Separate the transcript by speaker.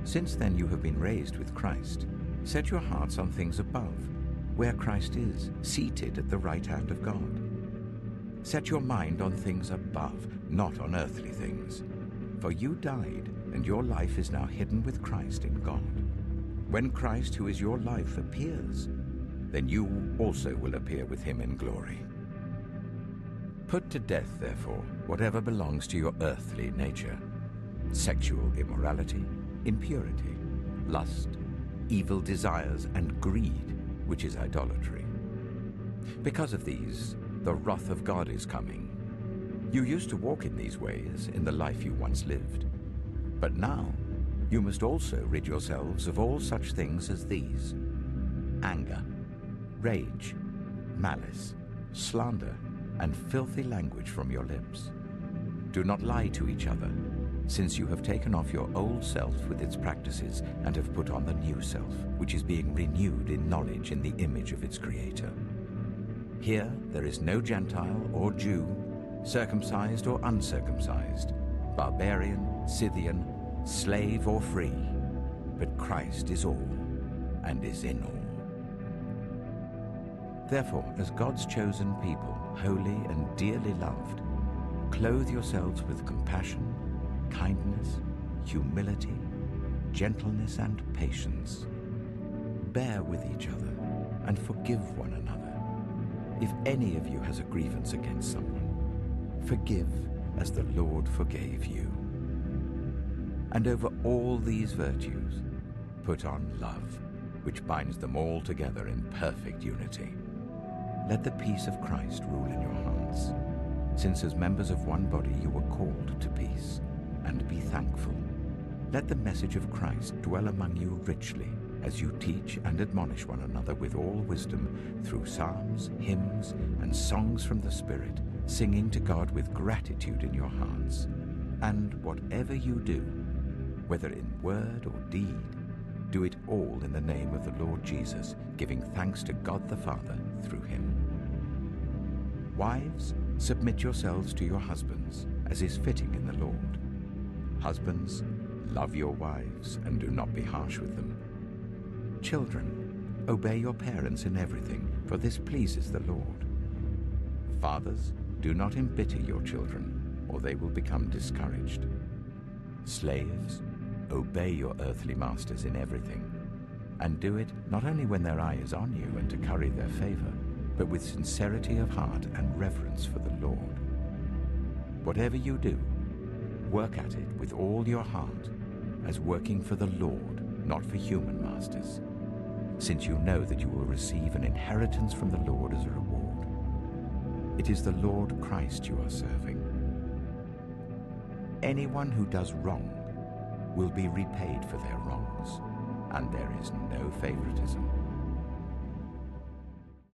Speaker 1: Since then you have been raised with Christ. Set your hearts on things above, where Christ is, seated at the right hand of God. Set your mind on things above, not on earthly things. For you died, and your life is now hidden with Christ in God. When Christ, who is your life, appears, then you also will appear with him in glory. Put to death, therefore, whatever belongs to your earthly nature: sexual immorality, impurity, lust, evil desires, and greed, which is idolatry. Because of these, the wrath of God is coming. You used to walk in these ways in the life you once lived. But now, you must also rid yourselves of all such things as these: anger, rage, malice, slander, and filthy language from your lips. Do not lie to each other, since you have taken off your old self with its practices and have put on the new self, which is being renewed in knowledge in the image of its Creator. Here there is no Gentile or Jew, circumcised or uncircumcised, barbarian, Scythian, slave or free, but Christ is all and is in all. Therefore, as God's chosen people, holy and dearly loved, clothe yourselves with compassion, kindness, humility, gentleness, and patience. Bear with each other and forgive one another. If any of you has a grievance against someone, forgive as the Lord forgave you. And over all these virtues, put on love, which binds them all together in perfect unity. Let the peace of Christ rule in your hearts, since as members of one body you were called to peace, and be thankful. Let the message of Christ dwell among you richly, as you teach and admonish one another with all wisdom, through psalms, hymns, and songs from the Spirit, singing to God with gratitude in your hearts. And whatever you do, whether in word or deed, do it all in the name of the Lord Jesus, giving thanks to God the Father through him. Wives, submit yourselves to your husbands, as is fitting in the Lord. Husbands, love your wives and do not be harsh with them. Children, obey your parents in everything, for this pleases the Lord. Fathers, do not embitter your children, or they will become discouraged. Slaves, obey your earthly masters in everything, and do it not only when their eye is on you and to curry their favor, but with sincerity of heart and reverence for the Lord. Whatever you do, work at it with all your heart, as working for the Lord, not for human masters, since you know that you will receive an inheritance from the Lord as a reward. It is the Lord Christ you are serving. Anyone who does wrong will be repaid for their wrongs, and there is no favoritism.